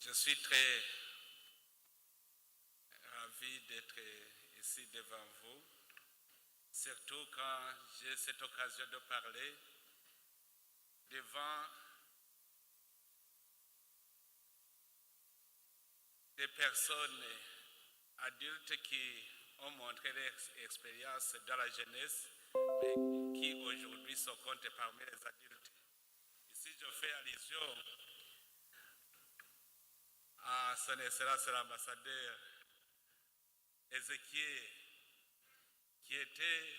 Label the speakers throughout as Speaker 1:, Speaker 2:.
Speaker 1: Je suis très ravi d'être ici devant vous, surtout quand j'ai cette occasion de parler devant des personnes adultes qui ont montré leur expérience dans la jeunesse, mais qui aujourd'hui se comptent parmi les adultes. Ici, je fais allusion à son Excellence l'ambassadeur Ézéchiel, qui était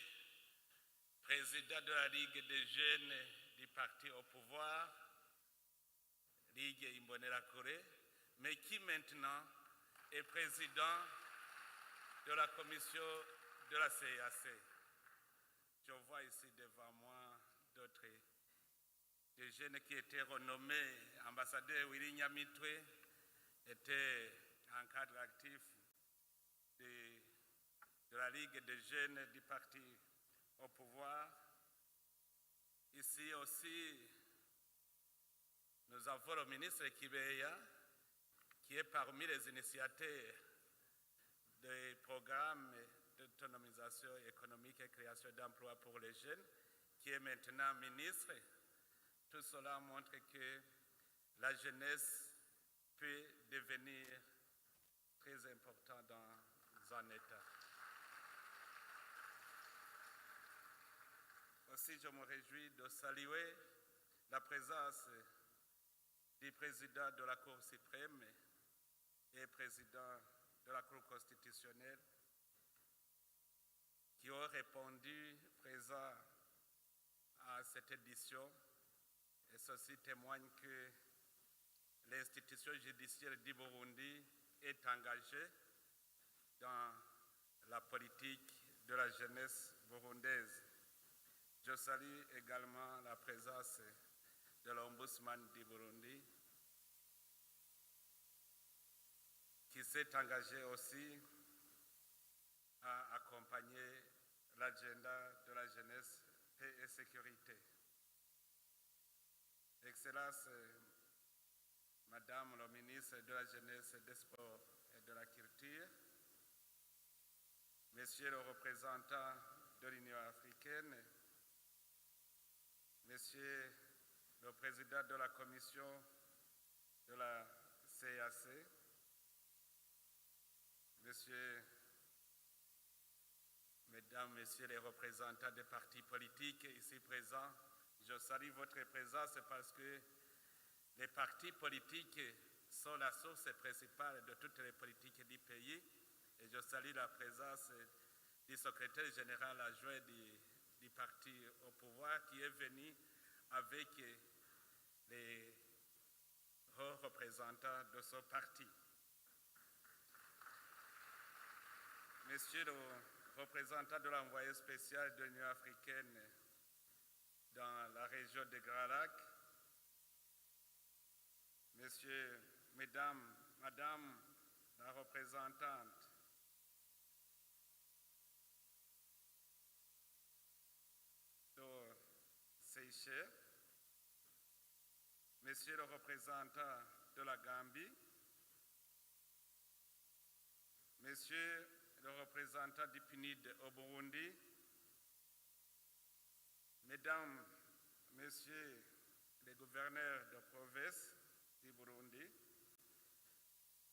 Speaker 1: président de la Ligue des jeunes du parti au pouvoir, Ligue Imbonerakure, mais qui maintenant est président de la commission de la CAC. Je vois ici devant moi d'autres des jeunes qui étaient renommés. Ambassadeur Willy Nyamitwe était un cadre actif de la Ligue des jeunes du parti au pouvoir. Ici aussi, nous avons le ministre Kibeya, qui est parmi les initiateurs des programmes d'autonomisation économique et création d'emplois pour les jeunes, qui est maintenant ministre. Tout cela montre que la jeunesse peut devenir très importante dans un État. Aussi, je me réjouis de saluer la présence du président de la Cour suprême et président de la Cour constitutionnelle qui ont répondu présents à cette édition. Et ceci témoigne que l'institution judiciaire du Burundi est engagée dans la politique de la jeunesse burundaise. Je salue également la présence de l'Ombudsman du Burundi, qui s'est engagé aussi à accompagner l'agenda de la jeunesse, paix et sécurité. Excellence, Madame la ministre de la Jeunesse, des Sports et de la Culture, Monsieur le représentant de l'Union africaine, Monsieur le président de la commission de la CAC, Mesdames, Messieurs les représentants des partis politiques ici présents, je salue votre présence parce que les partis politiques sont la source principale de toutes les politiques du pays et je salue la présence du secrétaire général adjoint du parti au pouvoir qui est venu avec les hauts représentants de ce parti. Monsieur le représentant de l'envoyé spécial de l'Union africaine dans la région de Grand Lac, Madame la représentante de Seychelles, Monsieur le représentant de la Gambie, Monsieur le représentant du PNUD au Burundi, Mesdames, Messieurs les gouverneurs de province du Burundi,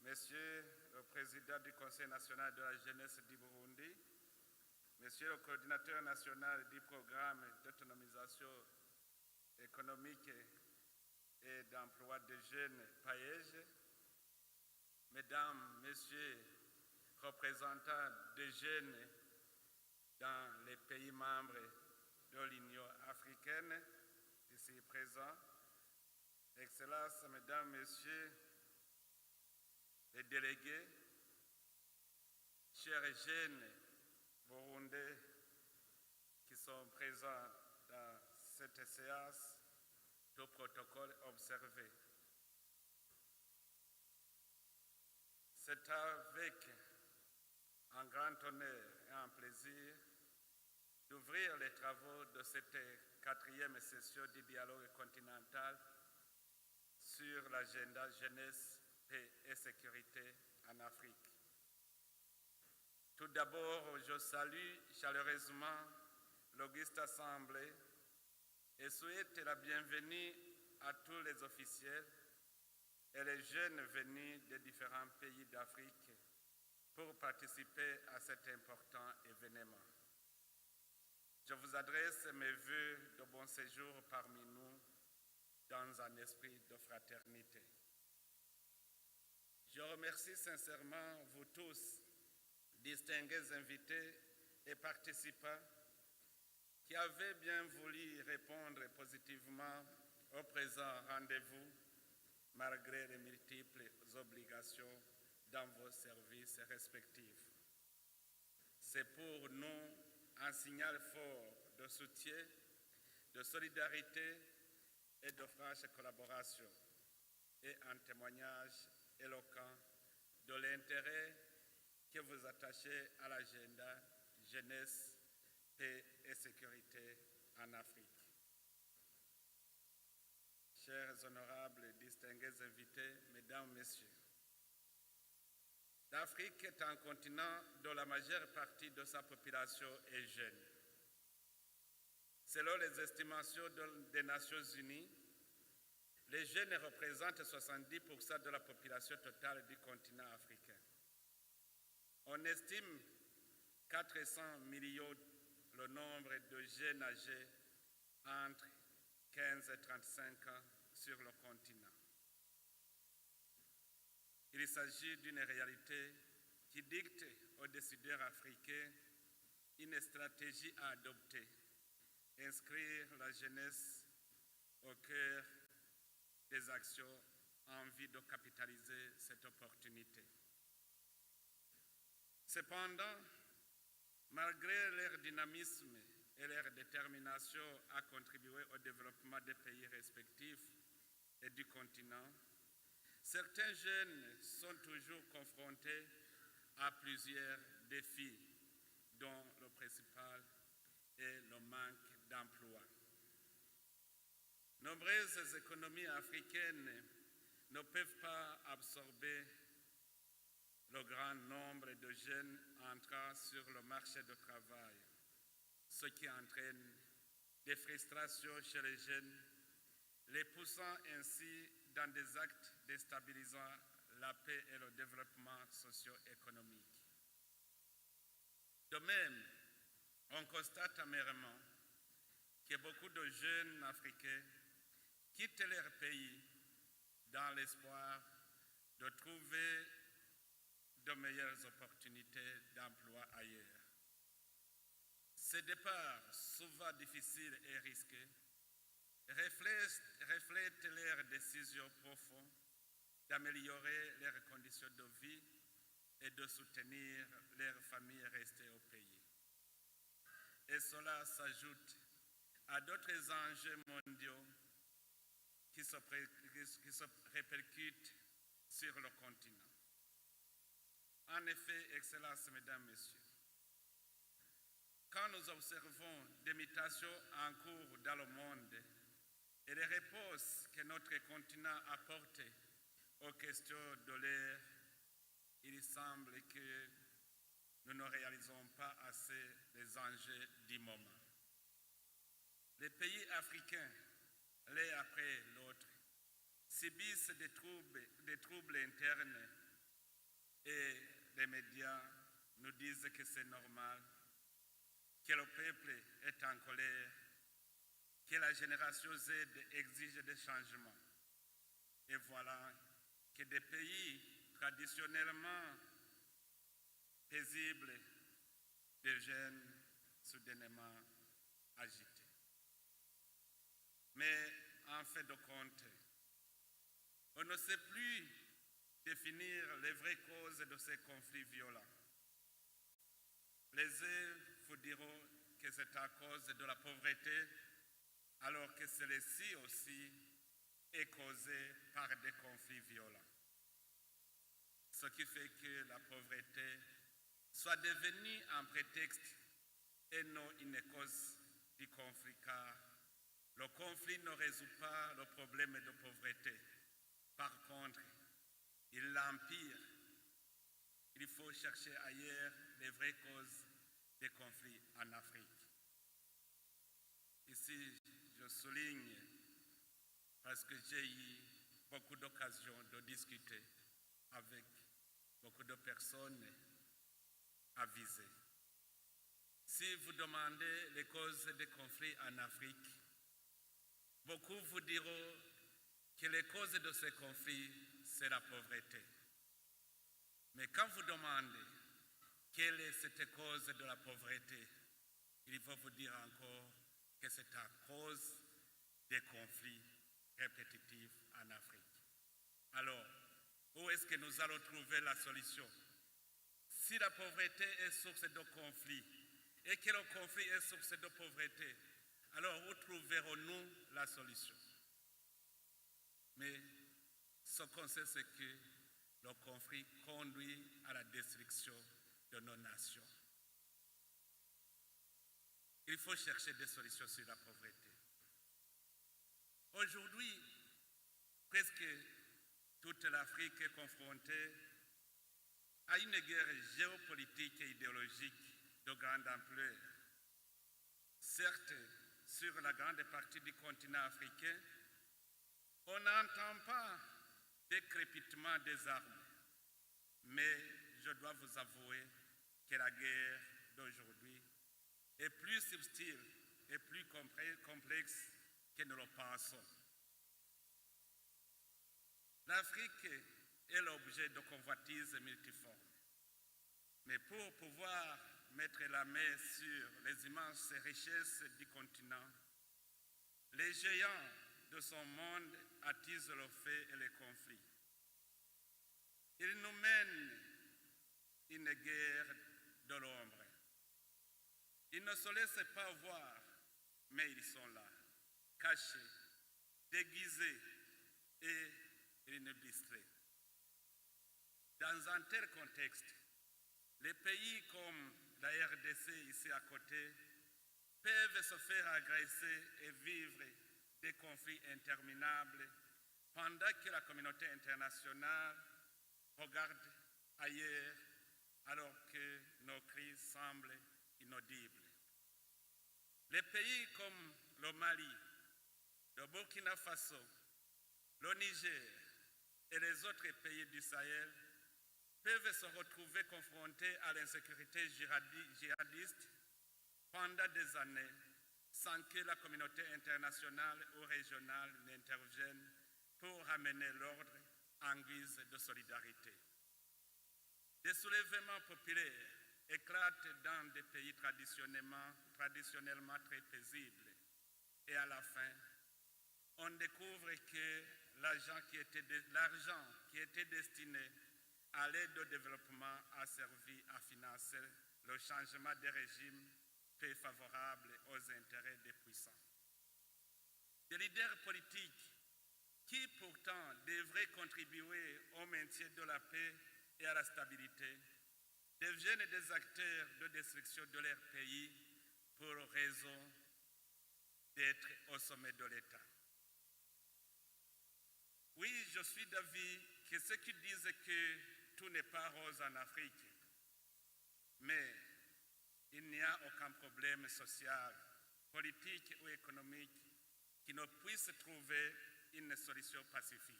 Speaker 1: Monsieur le président du Conseil national de la jeunesse du Burundi, Monsieur le coordinateur national du programme d'autonomisation économique et d'emploi des jeunes PAEJ, Mesdames, Messieurs, représentants des jeunes dans les pays membres de l'Union africaine, ici présents, Excellences, Mesdames, Messieurs, les délégués, chers jeunes burundais qui sont présents dans cette séance, tout protocole observé. C'est avec un grand honneur et un plaisir d'ouvrir les travaux de cette 4e session du dialogue continental sur l'agenda jeunesse, paix et sécurité en Afrique. Tout d'abord, je salue chaleureusement l'auguste assemblée et souhaite la bienvenue à tous les officiels et les jeunes venus des différents pays d'Afrique pour participer à cet important événement. Je vous adresse mes vœux de bon séjour parmi nous dans un esprit de fraternité. Je remercie sincèrement vous tous, distingués invités et participants, qui avez bien voulu répondre positivement au présent rendez-vous, malgré les multiples obligations dans vos services respectifs. C'est pour nous un signal fort de soutien, de solidarité et de franche collaboration, et un témoignage éloquent de l'intérêt que vous attachez à l'agenda jeunesse, paix et sécurité en Afrique. Chers honorables et distingués invités, mesdames, messieurs, l'Afrique est un continent dont la majeure partie de sa population est jeune. Selon les estimations des Nations Unies, les jeunes représentent 70% de la population totale du continent africain. On estime 400 millions le nombre de jeunes âgés entre 15 et 35 ans sur le continent. Il s'agit d'une réalité qui dicte aux décideurs africains une stratégie à adopter, inscrire la jeunesse au cœur des actions en vue de capitaliser cette opportunité. Cependant, malgré leur dynamisme et leur détermination à contribuer au développement des pays respectifs et du continent, certains jeunes sont toujours confrontés à plusieurs défis, dont le principal est le manque d'emploi. Nombreuses économies africaines ne peuvent pas absorber le grand nombre de jeunes entrant sur le marché du travail, ce qui entraîne des frustrations chez les jeunes, les poussant ainsi dans des actes déstabilisant la paix et le développement socio-économique. De même, on constate amèrement que beaucoup de jeunes Africains quittent leur pays dans l'espoir de trouver de meilleures opportunités d'emploi ailleurs. Ces départs, souvent difficiles et risqués, reflètent leur décision profonde d'améliorer leurs conditions de vie et de soutenir leurs familles restées au pays. Et cela s'ajoute à d'autres enjeux mondiaux qui se répercutent sur le continent. En effet, Excellences, Mesdames, Messieurs, quand nous observons des mutations en cours dans le monde et les réponses que notre continent apporte aux questions de l'air, il semble que nous ne réalisons pas assez les enjeux du moment. Les pays africains, l'un après l'autre, subissent des troubles internes et les médias nous disent que c'est normal, que le peuple est en colère, que la génération Z exige des changements. Et voilà que des pays traditionnellement paisibles deviennent soudainement agités. Mais en fait de compte, on ne sait plus définir les vraies causes de ces conflits violents. Les uns vous diront que c'est à cause de la pauvreté, alors que celle-ci aussi est causée par des conflits violents. Ce qui fait que la pauvreté soit devenue un prétexte et non une cause du conflit, car le conflit ne résout pas le problème de pauvreté. Par contre, il l'empire. Il faut chercher ailleurs les vraies causes des conflits en Afrique. Ici, je souligne parce que j'ai eu beaucoup d'occasions de discuter avec beaucoup de personnes avisées. Si vous demandez les causes des conflits en Afrique, beaucoup vous diront que les causes de ces conflits, c'est la pauvreté. Mais quand vous demandez quelle est cette cause de la pauvreté, il faut vous dire encore que c'est à cause des conflits répétitifs en Afrique. Alors, où est-ce que nous allons trouver la solution? Si la pauvreté est source de conflits et que le conflit est source de pauvreté, alors où trouverons-nous la solution? Mais ce qu'on sait, c'est que le conflit conduit à la destruction de nos nations. Il faut chercher des solutions sur la pauvreté. Aujourd'hui, presque toute l'Afrique est confrontée à une guerre géopolitique et idéologique de grande ampleur. Certes, sur la grande partie du continent africain, on n'entend pas des crépitements des armes, mais je dois vous avouer que la guerre d'aujourd'hui est plus subtile et plus complexe que nous le pensons. L'Afrique est l'objet de convoitises multiformes, mais pour pouvoir mettre la main sur les immenses richesses du continent, les géants de son monde attisent le feu et les conflits. Ils nous mènent une guerre de l'ombre. Ils ne se laissent pas voir, mais ils sont là, cachés, déguisés et illustrés. Dans un tel contexte, les pays comme la RDC ici à côté peuvent se faire agresser et vivre des conflits interminables pendant que la communauté internationale regarde ailleurs alors que nos cris semblent inaudibles. Les pays comme le Mali, le Burkina Faso, le Niger et les autres pays du Sahel peuvent se retrouver confrontés à l'insécurité djihadiste pendant des années sans que la communauté internationale ou régionale n'intervienne pour ramener l'ordre en guise de solidarité. Des soulèvements populaires éclatent dans des pays traditionnellement très paisibles. Et à la fin, on découvre que l'argent qui était destiné à l'aide au développement a servi à financer le changement des régimes peu favorables aux intérêts des puissants. Des leaders politiques qui pourtant devraient contribuer au maintien de la paix et à la stabilité deviennent des acteurs de destruction de leur pays pour raison d'être au sommet de l'État. Oui, je suis d'avis que ceux qui disent que tout n'est pas rose en Afrique, mais il n'y a aucun problème social, politique ou économique qui ne puisse trouver une solution pacifique.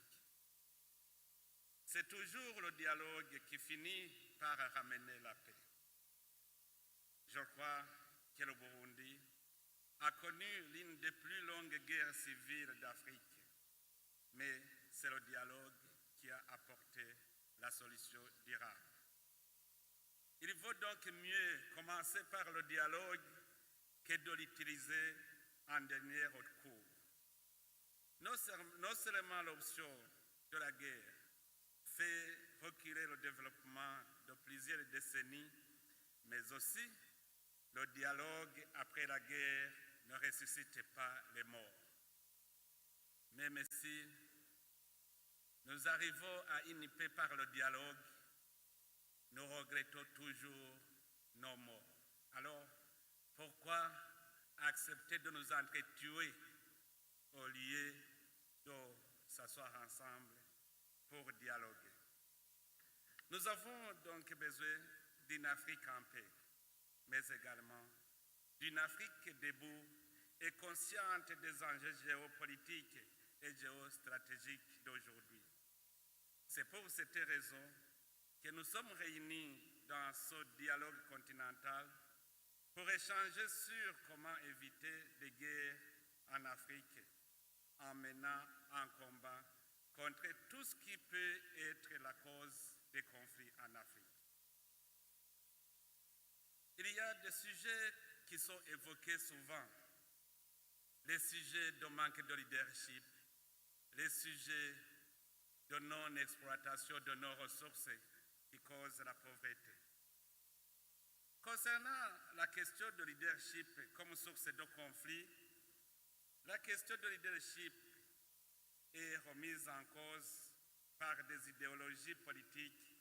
Speaker 1: C'est toujours le dialogue qui finit par ramener la paix. Je crois que le Burundi a connu l'une des plus longues guerres civiles d'Afrique, mais c'est le dialogue qui a apporté la solution durable. Il vaut donc mieux commencer par le dialogue que de l'utiliser en dernier recours. Non seulement l'option de la guerre fait reculer le développement de plusieurs décennies, mais aussi le dialogue après la guerre ne ressuscite pas les morts. Même si nous arrivons à une paix par le dialogue, nous regrettons toujours nos morts. Alors, pourquoi accepter de nous entretuer au lieu de s'asseoir ensemble pour dialoguer? Nous avons donc besoin d'une Afrique en paix, mais également d'une Afrique debout et consciente des enjeux géopolitiques et géostratégiques d'aujourd'hui. C'est pour cette raison que nous sommes réunis dans ce dialogue continental pour échanger sur comment éviter les guerres en Afrique en menant un combat contre tout ce qui peut être la cause des conflits en Afrique. Il y a des sujets qui sont évoqués souvent, les sujets de manque de leadership, les sujets de non-exploitation de nos ressources qui causent la pauvreté. Concernant la question de leadership comme source de conflit, la question de leadership est remise en cause par des idéologies politiques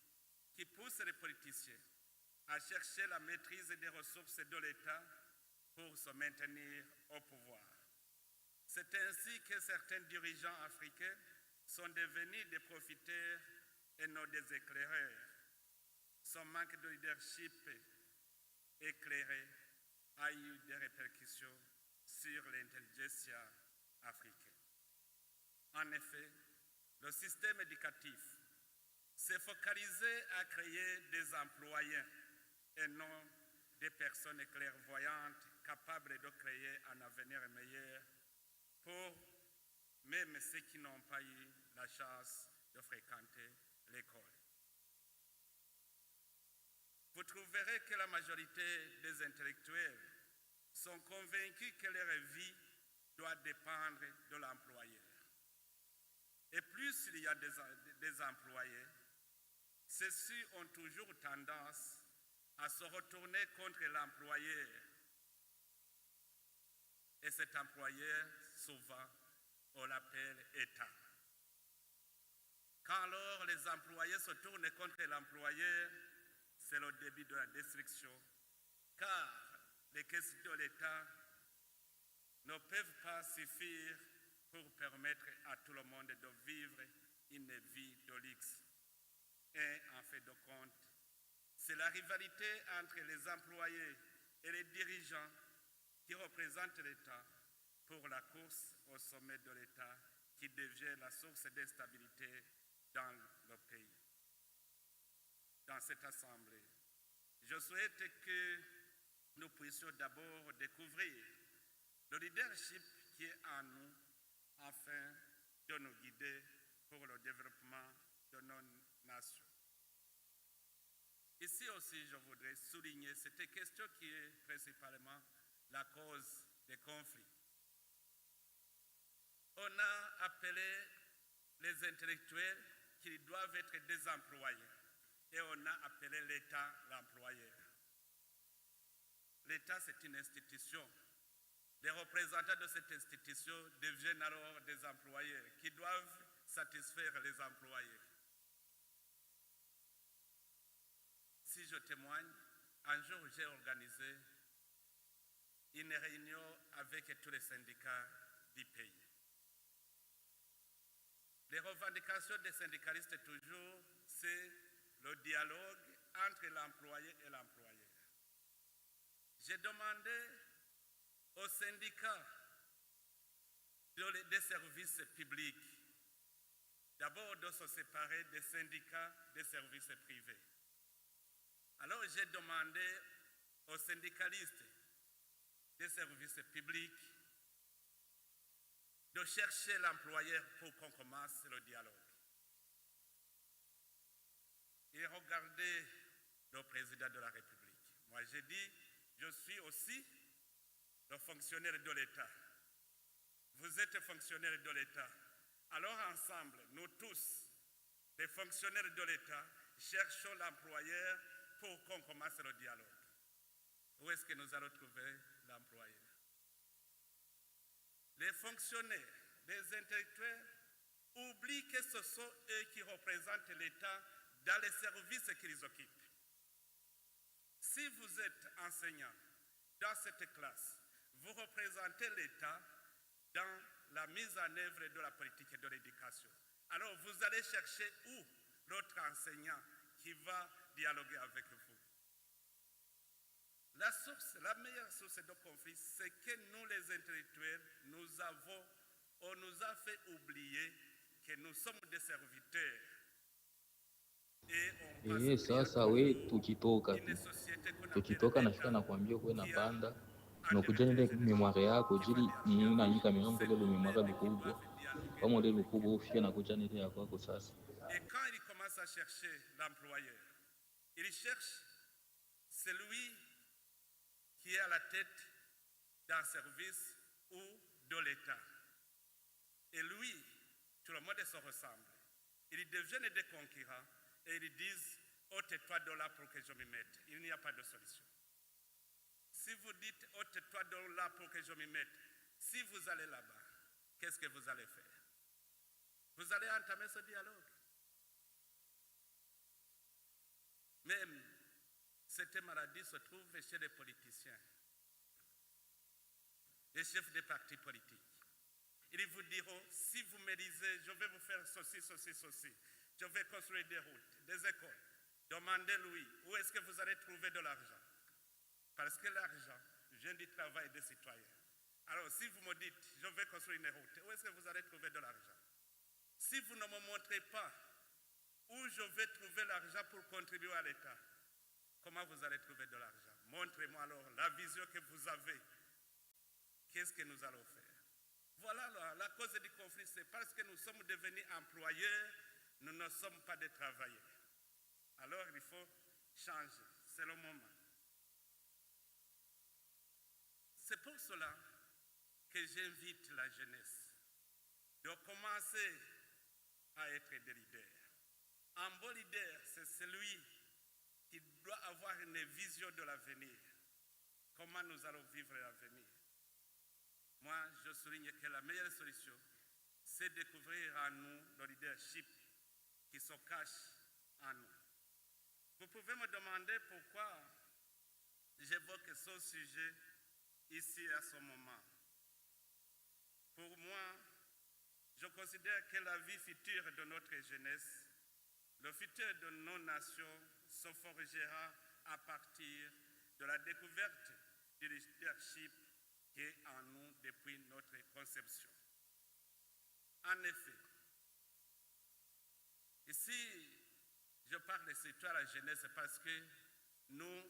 Speaker 1: qui poussent les politiciens à chercher la maîtrise des ressources de l'État pour se maintenir au pouvoir. C'est ainsi que certains dirigeants africains sont devenus des profiteurs et non des éclaireurs. Son manque de leadership éclairé a eu des répercussions sur l'intelligentsia africaine. En effet, le système éducatif s'est focalisé à créer des employés et non des personnes clairvoyantes capables de créer un avenir meilleur pour même ceux qui n'ont pas eu la chance de fréquenter l'école. Vous trouverez que la majorité des intellectuels sont convaincus que leur vie doit dépendre de l'employeur. Et plus il y a des employés, ceux-ci ont toujours tendance à se retourner contre l'employeur. Et cet employeur, souvent, on l'appelle État. Quand alors les employés se tournent contre l'employeur, c'est le début de la destruction, car les caisses de l'État ne peuvent pas suffire pour permettre à tout le monde de vivre une vie de luxe. Et en fait de compte, c'est la rivalité entre les employés et les dirigeants qui représentent l'État pour la course au sommet de l'État qui devient la source d'instabilité dans le pays. Dans cette assemblée, je souhaite que nous puissions d'abord découvrir le leadership qui est en nous afin de nous guider pour le développement de nos nations. Ici aussi, je voudrais souligner cette question qui est principalement la cause des conflits. On a appelé les intellectuels qui doivent être des employés et on a appelé l'État l'employeur. L'État, c'est une institution. Les représentants de cette institution deviennent alors des employeurs qui doivent satisfaire les employés. Si je témoigne, un jour j'ai organisé une réunion avec tous les syndicats du pays. Les revendications des syndicalistes toujours, c'est le dialogue entre l'employé et l'employeur. J'ai demandé aux syndicats des services publics d'abord de se séparer des syndicats des services privés. Alors j'ai demandé aux syndicalistes des services publics de chercher l'employeur pour qu'on commence le dialogue. Et regardez le président de la République. Moi j'ai dit, je suis aussi le fonctionnaire de l'État. Vous êtes fonctionnaire de l'État. Alors ensemble, nous tous, les fonctionnaires de l'État, cherchons l'employeur pour qu'on commence le dialogue. Où est-ce que nous allons trouver l'employeur? Les fonctionnaires, les intellectuels, oublient que ce sont eux qui représentent l'État dans les services qu'ils occupent. Si vous êtes enseignant dans cette classe, vous représentez l'État dans la mise en œuvre de la politique de l'éducation. Alors vous allez chercher où l'autre enseignant qui va dialoguer avec vous. La meilleure source de conflit, c'est que nous les intellectuels, on nous a fait oublier que nous sommes des serviteurs.
Speaker 2: Sasa we tukitoka nafika nakwambia kuwe na panda tunakuja nile memoire yako jili ninaandika miongo ile memoire lukubwa kama ile lukubwa ufike nakuja nile ya kwako sasa.
Speaker 1: Et quand il commence à chercher l'employeur, il cherche celui qui est à la tête d'un service ou de l'État. Et lui, tout le monde se ressemble. Ils deviennent des concurrents et ils disent ôte-toi $, pour que je me mette. Il n'y a pas de solution. Si vous dites ôte-toi $, pour que je me mette, si vous allez là-bas, qu'est-ce que vous allez faire? Vous allez entamer ce dialogue. Même cette maladie se trouve chez les politiciens, les chefs des partis politiques. Ils vous diront, si vous me lisez, je vais vous faire ceci, ceci, ceci. Je vais construire des routes, des écoles. Demandez-lui, où est-ce que vous allez trouver de l'argent? Parce que l'argent vient du travail des citoyens. Alors, si vous me dites, je vais construire une route, où est-ce que vous allez trouver de l'argent? Si vous ne me montrez pas où je vais trouver l'argent pour contribuer à l'État, comment vous allez trouver de l'argent? Montrez-moi alors la vision que vous avez. Qu'est-ce que nous allons faire? Voilà la cause du conflit, c'est parce que nous sommes devenus employeurs, nous ne sommes pas des travailleurs. Alors il faut changer, c'est le moment. C'est pour cela que j'invite la jeunesse de commencer à être des leaders. Un bon leader, c'est celui qui doit avoir une vision de l'avenir. Comment nous allons vivre l'avenir? Moi, je souligne que la meilleure solution, c'est de découvrir en nous le leadership qui se cache en nous. Vous pouvez me demander pourquoi j'évoque ce sujet ici à ce moment. Pour moi, je considère que la vie future de notre jeunesse, le futur de nos nations se forgera à partir de la découverte du leadership qui est en nous depuis notre conception. En effet, ici, je parle surtout à la jeunesse parce que nous,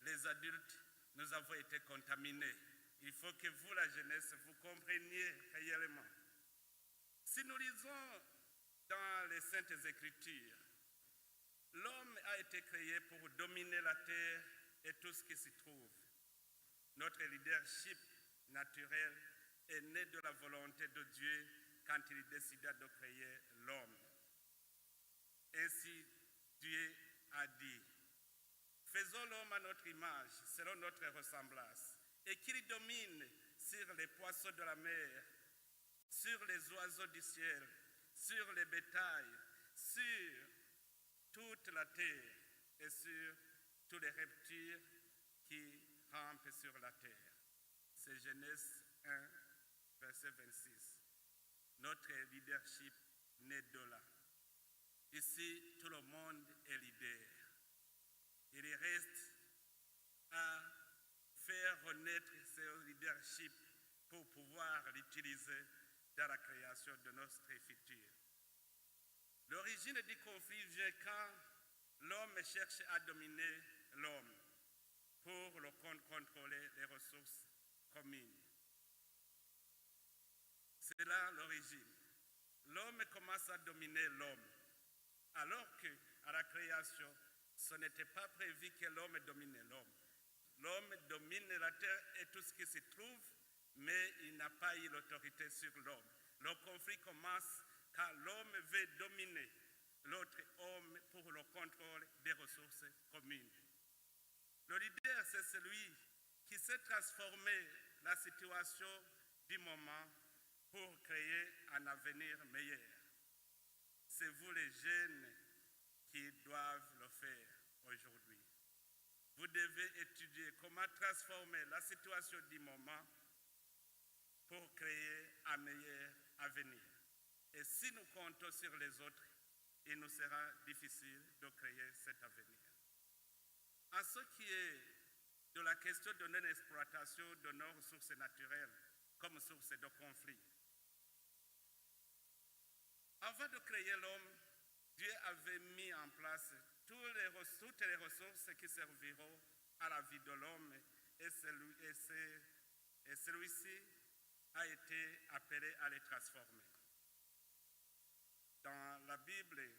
Speaker 1: les adultes, nous avons été contaminés. Il faut que vous, la jeunesse, vous compreniez réellement. Si nous lisons dans les Saintes Écritures, l'homme a été créé pour dominer la terre et tout ce qui s'y trouve. Notre leadership naturel est né de la volonté de Dieu quand il décida de créer l'homme. Ainsi, Dieu a dit, faisons l'homme à notre image, selon notre ressemblance, et qu'il domine sur les poissons de la mer, sur les oiseaux du ciel, sur les bétails, sur toute la terre et sur tous les reptiles qui rampent sur la terre. C'est Genèse 1, verset 26. Notre leadership naît de là. Ici, tout le monde est leader. Il reste à faire renaître ce leadership pour pouvoir l'utiliser dans la création de notre futur. L'origine du conflit vient quand l'homme cherche à dominer l'homme pour le contrôler les ressources communes. C'est là l'origine. L'homme commence à dominer l'homme, alors qu'à la création, ce n'était pas prévu que l'homme domine l'homme. L'homme domine la terre et tout ce qui s'y trouve, mais il n'a pas eu l'autorité sur l'homme. Le conflit commence quand l'homme veut dominer l'autre homme pour le contrôle des ressources communes. Le leader, c'est celui qui sait transformer la situation du moment pour créer un avenir meilleur. C'est vous les jeunes qui doivent le faire aujourd'hui. Vous devez étudier comment transformer la situation du moment pour créer un meilleur avenir. Et si nous comptons sur les autres, il nous sera difficile de créer cet avenir. En ce qui est de la question de non-exploitation de nos ressources naturelles comme source de conflit, avant de créer l'homme, Dieu avait mis en place toutes les ressources qui serviront à la vie de l'homme et celui-ci a été appelé à les transformer. Dans la Bible,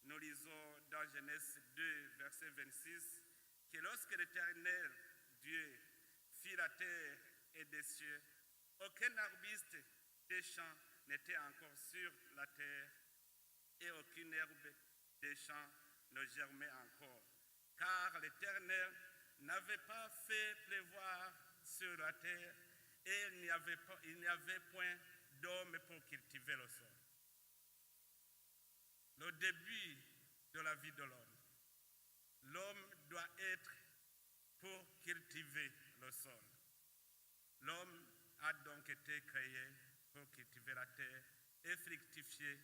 Speaker 1: nous lisons dans Genèse 2, verset 26, que lorsque l'Éternel Dieu fit la terre et des cieux, aucun arbuste des champs n'était encore sur la terre et aucune herbe des champs ne germait encore, car l'Éternel n'avait pas fait pleuvoir sur la terre et il n'y avait point d'homme pour cultiver le sol. Le début de la vie de l'homme, l'homme doit être pour cultiver le sol. L'homme a donc été créé pour cultiver la terre et fructifier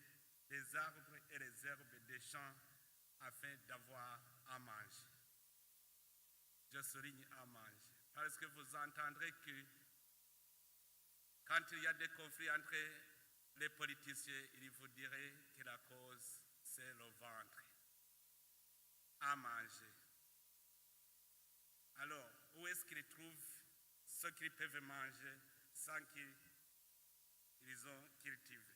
Speaker 1: les arbres et les herbes des champs afin d'avoir à manger. Je souligne à manger parce que vous entendrez que quand il y a des conflits entre les politiciens, il vous dirait que la cause, c'est le ventre. À manger. Alors, où est-ce qu'ils trouvent ce qu'ils peuvent manger sans qu'ils ont cultivé?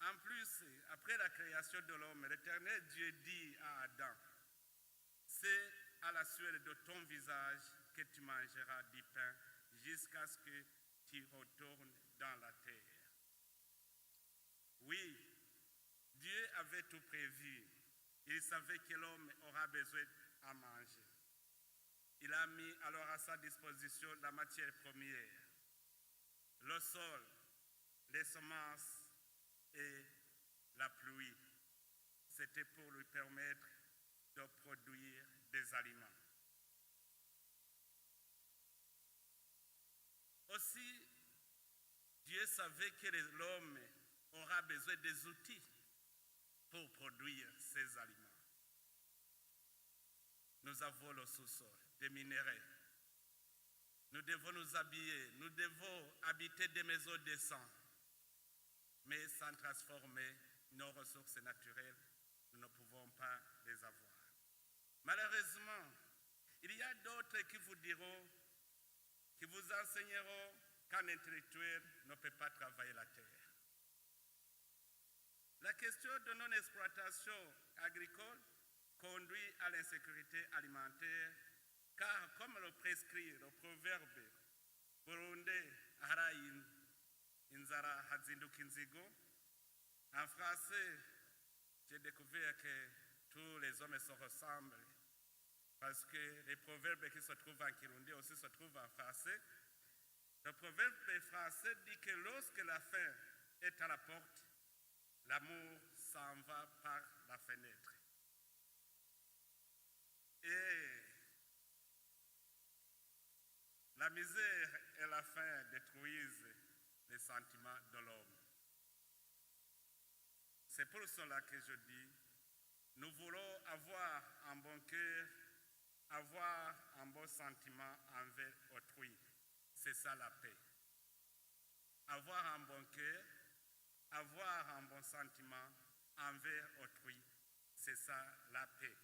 Speaker 1: En plus, après la création de l'homme, l'Éternel Dieu dit à Adam, c'est à la sueur de ton visage que tu mangeras du pain jusqu'à ce que tu retournes dans la terre. Oui, Dieu avait tout prévu. Il savait que l'homme aura besoin à manger. Il a mis alors à sa disposition la matière première, le sol, les semences et la pluie. C'était pour lui permettre de produire des aliments. Aussi, Dieu savait que l'homme aura besoin des outils pour produire ces aliments. Nous avons le sous-sol, des minéraux. Nous devons nous habiller, nous devons habiter des maisons décentes. Mais sans transformer nos ressources naturelles, nous ne pouvons pas les avoir. Malheureusement, il y a d'autres qui vous diront, qui vous enseigneront qu'un intellectuel ne peut pas travailler la terre. La question de non-exploitation agricole conduit à l'insécurité alimentaire, car comme le prescrit le proverbe burundais harayin inzara hazinduka inzigo, en français, j'ai découvert que tous les hommes se ressemblent, parce que les proverbes qui se trouvent en kirundi aussi se trouvent en français. Le proverbe français dit que lorsque la faim est à la porte, l'amour s'en va par la fenêtre. Et la misère et la faim détruisent les sentiments de l'homme. C'est pour cela que je dis, nous voulons avoir un bon cœur, avoir un bon sentiment envers autrui. C'est ça la paix. Avoir un bon cœur, avoir un bon sentiment envers autrui, c'est ça la paix.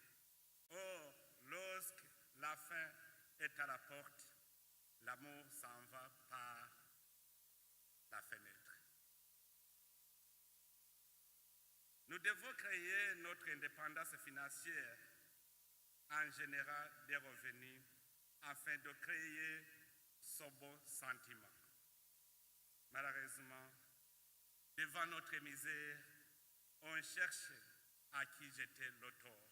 Speaker 1: Or, lorsque la faim est à la porte, l'amour s'en va par la fenêtre. Nous devons créer notre indépendance financière en générant des revenus afin de créer ce bon sentiment. Malheureusement, devant notre misère, on cherche à qui jeter le tort.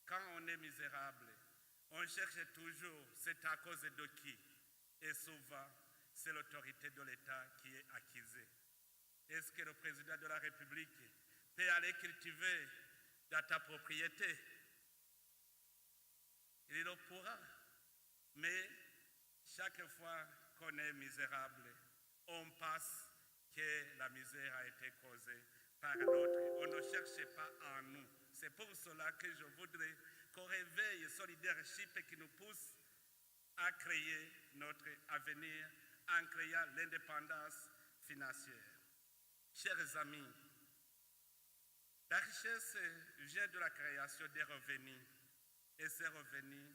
Speaker 1: Quand on est misérable, on cherche toujours c'est à cause de qui. Et souvent, c'est l'autorité de l'État qui est accusée. Est-ce que le président de la République peut aller cultiver dans ta propriété? Il le pourra. Mais chaque fois qu'on est misérable, on pense que la misère a été causée par l'autre. On ne cherche pas en nous. C'est pour cela que je voudrais qu'on réveille ce leadership qui nous pousse à créer notre avenir en créant l'indépendance financière. Chers amis, la richesse vient de la création des revenus et ces revenus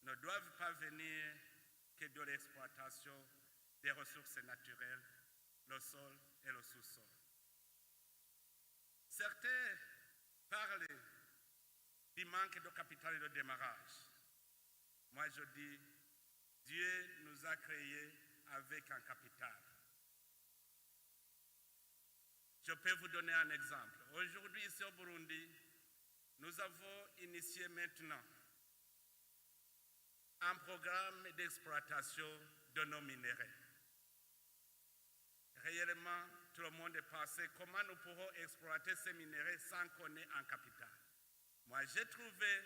Speaker 1: ne doivent pas venir que de l'exploitation des ressources naturelles, le sol et le sous-sol. Certains parlent du manque de capital de démarrage. Moi je dis, Dieu nous a créés avec un capital. Je peux vous donner un exemple. Aujourd'hui, ici au Burundi, nous avons initié maintenant un programme d'exploitation de nos minéraux. Réellement, tout le monde pensait comment nous pourrons exploiter ces minéraux sans qu'on ait un capital. Moi, j'ai trouvé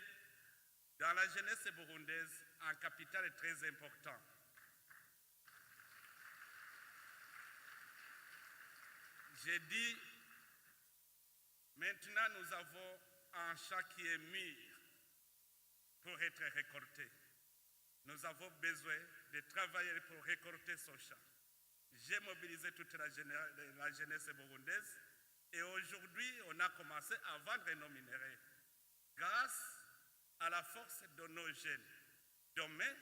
Speaker 1: dans la jeunesse burundaise un capital très important. J'ai dit, maintenant nous avons un champ qui est mûr pour être récolté. Nous avons besoin de travailler pour récolter ce champ. J'ai mobilisé toute la jeunesse burundaise et aujourd'hui on a commencé à vendre nos minéraux grâce à la force de nos jeunes. Demain,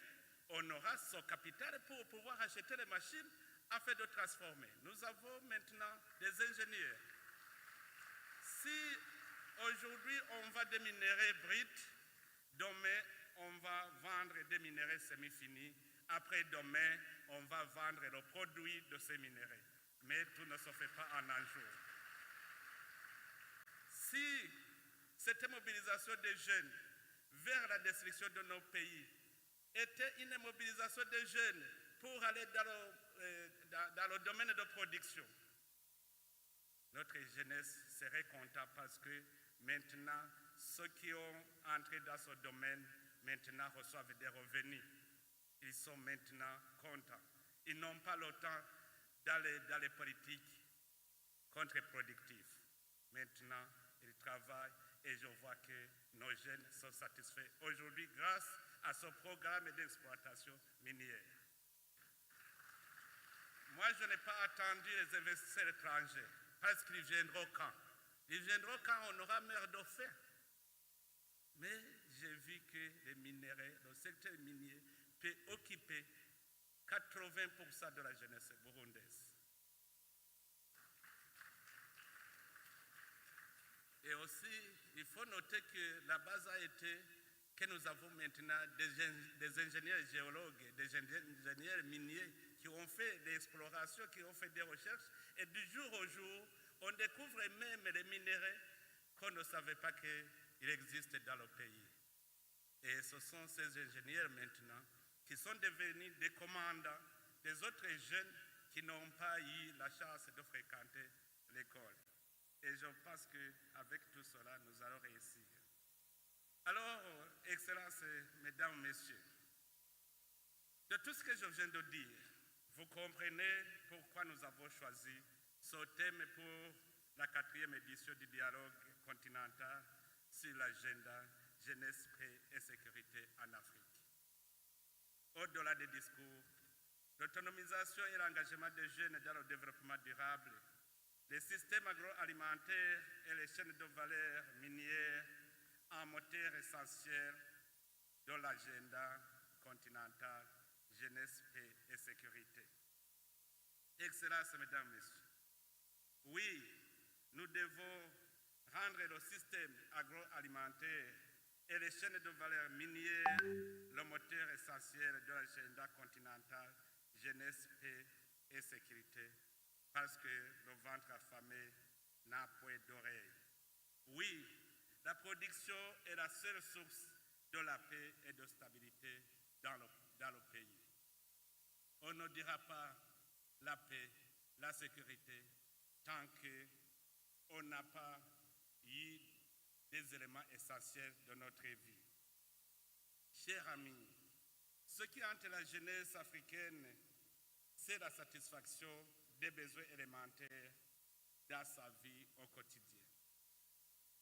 Speaker 1: on aura ce capital pour pouvoir acheter les machines afin de transformer. Nous avons maintenant des ingénieurs. Si aujourd'hui on vend des minéraux bruts, demain on va vendre des minéraux semi-finis. Après demain, on va vendre le produit de ces minéraux. Mais tout ne se fait pas en un jour. Si cette mobilisation des jeunes vers la destruction de nos pays était une mobilisation des jeunes pour aller dans le domaine de production, notre jeunesse serait contente parce que maintenant, ceux qui ont entré dans ce domaine, maintenant reçoivent des revenus. Ils sont maintenant contents. Ils n'ont pas le temps dans les politiques contre-productives. Maintenant, ils travaillent et je vois que nos jeunes sont satisfaits aujourd'hui grâce à ce programme d'exploitation minière. Moi, je n'ai pas attendu les investisseurs étrangers parce qu'ils viendront quand. Ils viendront quand on aura mer de faim. Mais j'ai vu que les minéraux, le secteur minier, peut occuper 80% de la jeunesse burundaise. Et aussi, il faut noter que la base a été que nous avons maintenant des ingénieurs géologues, des ingénieurs miniers qui ont fait des explorations, qui ont fait des recherches. Et du jour au jour, on découvre même les minéraux qu'on ne savait pas qu'ils existent dans le pays. Et ce sont ces ingénieurs maintenant qui sont devenus des commandants des autres jeunes qui n'ont pas eu la chance de fréquenter l'école. Et je pense qu'avec tout cela, nous allons réussir. Alors, Excellences, Mesdames, Messieurs, de tout ce que je viens de dire, vous comprenez pourquoi nous avons choisi ce thème pour la 4e édition du dialogue continental sur l'agenda jeunesse, paix et sécurité en Afrique. Au-delà des discours, l'autonomisation et l'engagement des jeunes dans le développement durable, les systèmes agroalimentaires et les chaînes de valeur minières un moteur essentiel de l'agenda continental jeunesse, paix et sécurité. Excellences, Mesdames, Messieurs, oui, nous devons rendre le système agroalimentaire et les chaînes de valeur minières le moteur essentiel de l'agenda continental jeunesse, paix et sécurité, parce que le ventre affamé n'a point d'oreille. Oui, la production est la seule source de la paix et de stabilité dans le pays. On ne dira pas la paix, la sécurité, tant qu'on n'a pas eu des éléments essentiels de notre vie. Chers amis, ce qui hante la jeunesse africaine, c'est la satisfaction des besoins élémentaires dans sa vie au quotidien.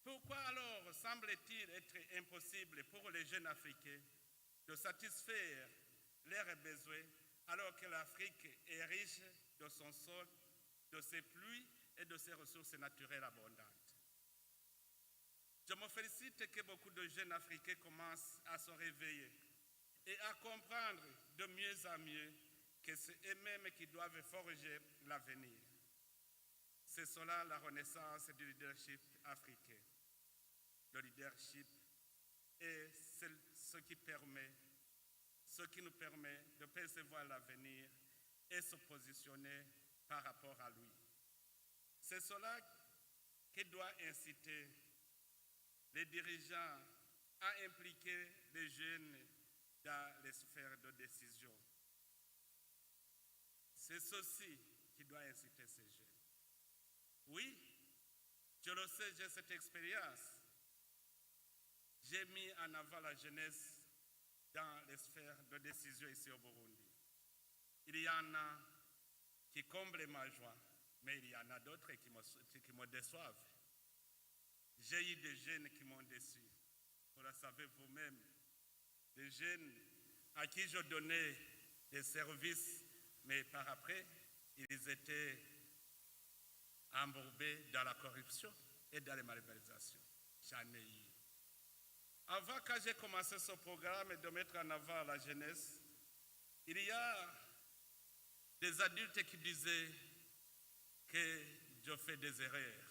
Speaker 1: Pourquoi alors semble-t-il être impossible pour les jeunes Africains de satisfaire leurs besoins alors que l'Afrique est riche de son sol, de ses pluies et de ses ressources naturelles abondantes? Je me félicite que beaucoup de jeunes Africains commencent à se réveiller et à comprendre de mieux en mieux que c'est eux-mêmes qui doivent forger l'avenir. C'est cela la renaissance du leadership africain. Le leadership est ce qui nous permet de percevoir l'avenir et se positionner par rapport à lui. C'est cela qui doit inciter les dirigeants à impliquer les jeunes dans les sphères de décision. C'est ceci qui doit inciter ces jeunes. Oui, je le sais, j'ai cette expérience. J'ai mis en avant la jeunesse dans les sphères de décision ici au Burundi. Il y en a qui comblent ma joie, mais il y en a d'autres qui me déçoivent. J'ai eu des jeunes qui m'ont déçu. Vous le savez vous-même, des jeunes à qui je donnais des services, mais par après, ils étaient embourbés dans la corruption et dans les malversations. J'en ai eu. Avant que j'ai commencé ce programme de mettre en avant la jeunesse, il y a des adultes qui disaient que je fais des erreurs,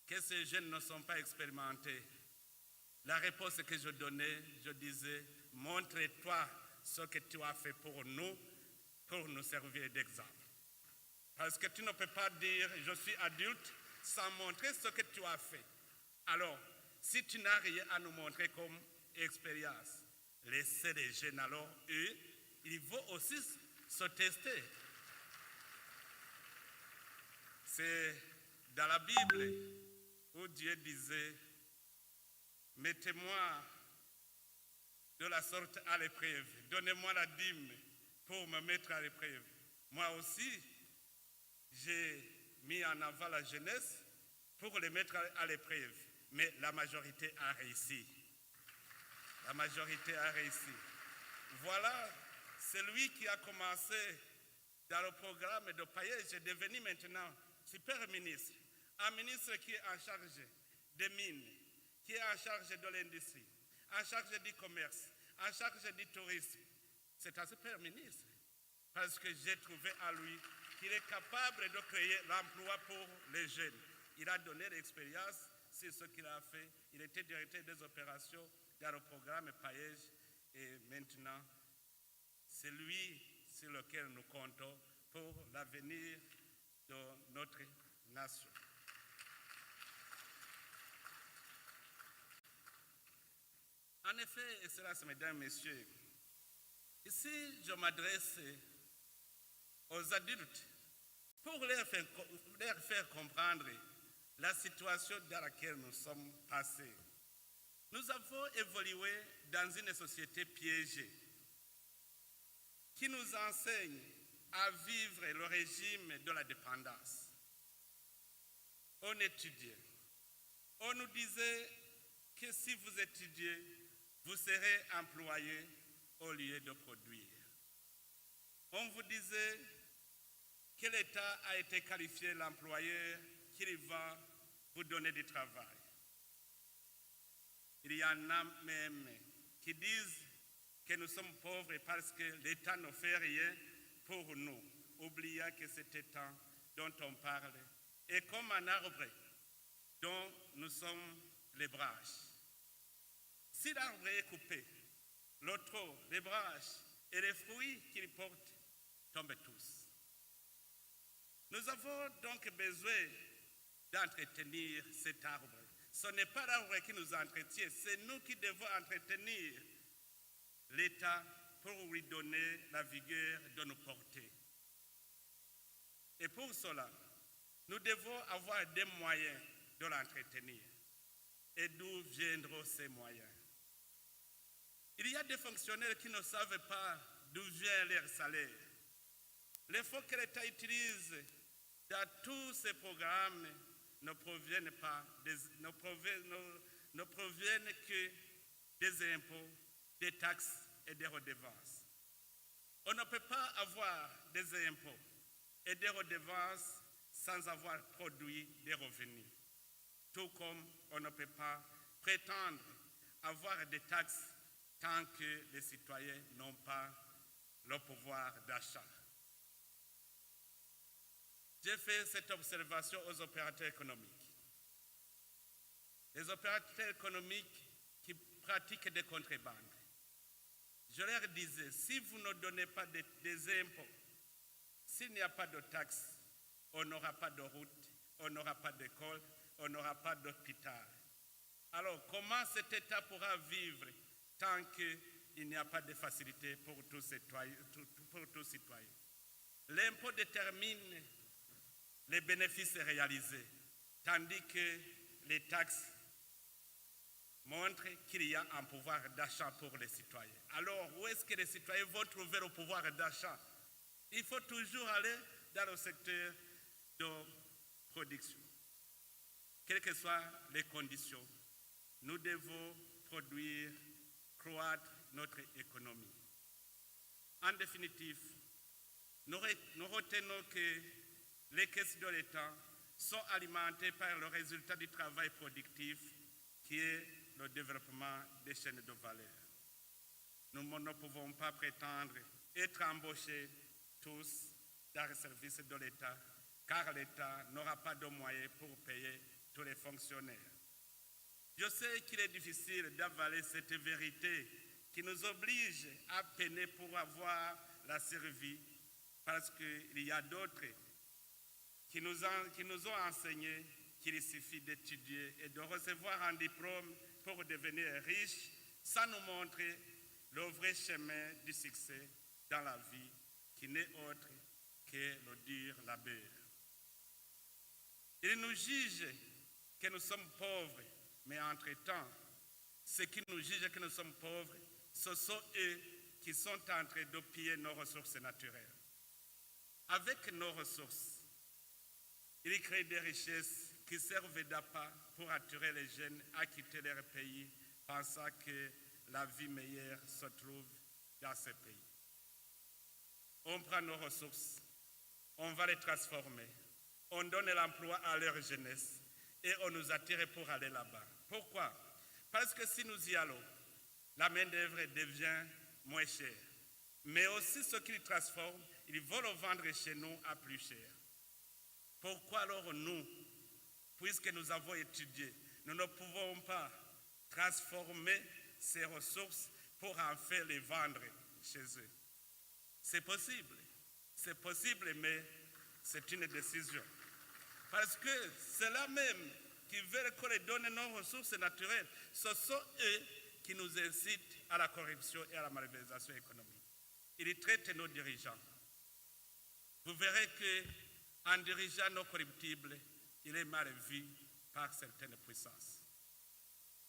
Speaker 1: que ces jeunes ne sont pas expérimentés. La réponse que je donnais, je disais, montre-toi ce que tu as fait pour nous servir d'exemple. Parce que tu ne peux pas dire, je suis adulte, sans montrer ce que tu as fait. Alors, si tu n'as rien à nous montrer comme expérience, laissez les jeunes alors, eux, ils vont aussi se tester. C'est dans la Bible où Dieu disait, mettez-moi de la sorte à l'épreuve, donnez-moi la dîme pour me mettre à l'épreuve. Moi aussi, j'ai mis en avant la jeunesse pour les mettre à l'épreuve. Mais la majorité a réussi. La majorité a réussi. Voilà, celui qui a commencé dans le programme de paillage est devenu maintenant super ministre. Un ministre qui est en charge des mines, qui est en charge de l'industrie, en charge du commerce, en charge du tourisme. C'est un super ministre. Parce que j'ai trouvé à lui qu'il est capable de créer l'emploi pour les jeunes. Il a donné l'expérience. C'est ce qu'il a fait. Il était directeur des opérations dans le programme Paège et maintenant, c'est lui sur lequel nous comptons pour l'avenir de notre nation. En effet, Excellences, Mesdames, Messieurs, ici je m'adresse aux adultes pour leur faire comprendre la situation dans laquelle nous sommes passés. Nous avons évolué dans une société piégée qui nous enseigne à vivre le régime de la dépendance. On étudiait. On nous disait que si vous étudiez, vous serez employé au lieu de produire. On vous disait que l'État a été qualifié l'employeur qu'il va vous donner du travail. Il y en a même qui disent que nous sommes pauvres parce que l'État ne fait rien pour nous, oubliant que cet État dont on parle est comme un arbre dont nous sommes les branches. Si l'arbre est coupé, le tronc, les branches et les fruits qu'il porte tombent tous. Nous avons donc besoin d'entretenir cet arbre. Ce n'est pas l'arbre qui nous entretient, c'est nous qui devons entretenir l'État pour lui donner la vigueur de nous porter. Et pour cela, nous devons avoir des moyens de l'entretenir. Et d'où viendront ces moyens? Il y a des fonctionnaires qui ne savent pas d'où vient leur salaire. Les fonds que l'État utilise dans tous ces programmes ne proviennent que des impôts, des taxes et des redevances. On ne peut pas avoir des impôts et des redevances sans avoir produit des revenus. Tout comme on ne peut pas prétendre avoir des taxes tant que les citoyens n'ont pas le pouvoir d'achat. J'ai fait cette observation aux opérateurs économiques. Les opérateurs économiques qui pratiquent des contrebandes. Je leur disais, si vous ne donnez pas des impôts, s'il n'y a pas de taxes, on n'aura pas de route, on n'aura pas d'école, on n'aura pas d'hôpital. Alors, comment cet État pourra vivre tant qu'il n'y a pas de facilité pour tous citoyens? L'impôt détermine les bénéfices réalisés, tandis que les taxes montrent qu'il y a un pouvoir d'achat pour les citoyens. Alors, où est-ce que les citoyens vont trouver le pouvoir d'achat? Il faut toujours aller dans le secteur de production. Quelles que soient les conditions, nous devons produire, croître notre économie. En définitive, nous retenons que les caisses de l'État sont alimentées par le résultat du travail productif qui est le développement des chaînes de valeur. Nous ne pouvons pas prétendre être embauchés tous dans le service de l'État, car l'État n'aura pas de moyens pour payer tous les fonctionnaires. Je sais qu'il est difficile d'avaler cette vérité qui nous oblige à peiner pour avoir la survie, parce qu'il y a d'autres qui nous ont enseigné qu'il suffit d'étudier et de recevoir un diplôme pour devenir riche, sans nous montrer le vrai chemin du succès dans la vie, qui n'est autre que le dur labeur. Ils nous jugent que nous sommes pauvres, mais entre-temps, ceux qui nous jugent que nous sommes pauvres, ce sont eux qui sont en train de piller nos ressources naturelles. Avec nos ressources, ils créent des richesses qui servent d'appât pour attirer les jeunes à quitter leur pays, pensant que la vie meilleure se trouve dans ce pays. On prend nos ressources, on va les transformer, on donne l'emploi à leur jeunesse et on nous attire pour aller là-bas. Pourquoi? Parce que si nous y allons, la main-d'œuvre devient moins chère. Mais aussi ce qu'ils transforment, ils vont le vendre chez nous à plus cher. Pourquoi alors nous, puisque nous avons étudié, nous ne pouvons pas transformer ces ressources pour en faire les vendre chez eux? C'est possible, mais c'est une décision. Parce que c'est là même qui veulent qu'on les donne nos ressources naturelles. Ce sont eux qui nous incitent à la corruption et à la malversation économique. Ils traitent nos dirigeants. Vous verrez qu'en dirigeant nos corruptibles, il est mal vu par certaines puissances.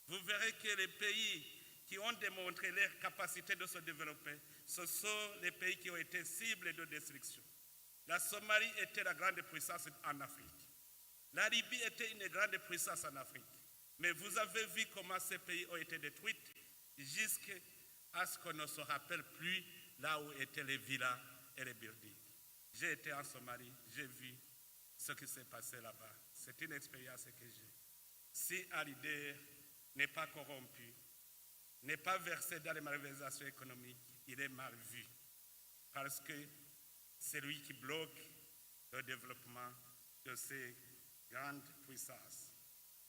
Speaker 1: Vous verrez que les pays qui ont démontré leur capacité de se développer, ce sont les pays qui ont été cibles de destruction. La Somalie était la grande puissance en Afrique. La Libye était une grande puissance en Afrique. Mais vous avez vu comment ces pays ont été détruits jusqu'à ce qu'on ne se rappelle plus là où étaient les villas et les buildings. J'ai été en Somalie, j'ai vu ce qui s'est passé là-bas. C'est une expérience que j'ai. Si Alider n'est pas corrompu, n'est pas versé dans les malversations économiques, il est mal vu. Parce que c'est lui qui bloque le développement de ces grandes puissances.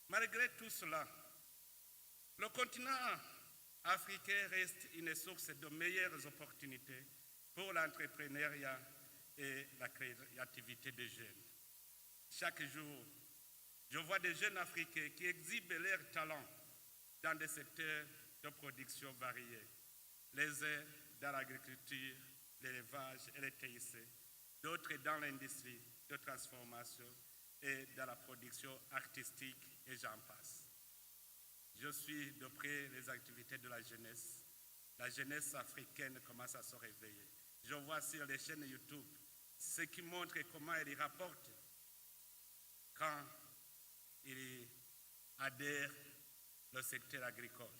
Speaker 1: Malgré tout cela, le continent africain reste une source de meilleures opportunités pour l'entrepreneuriat et la créativité des jeunes. Chaque jour, je vois des jeunes Africains qui exhibent leurs talents dans des secteurs de production variés. Les uns dans l'agriculture, l'élevage et les TIC, d'autres dans l'industrie de transformation et dans la production artistique et j'en passe. Je suis de près les activités de la jeunesse. La jeunesse africaine commence à se réveiller. Je vois sur les chaînes YouTube ce qui montre comment elle y rapporte quand il adhère au secteur agricole.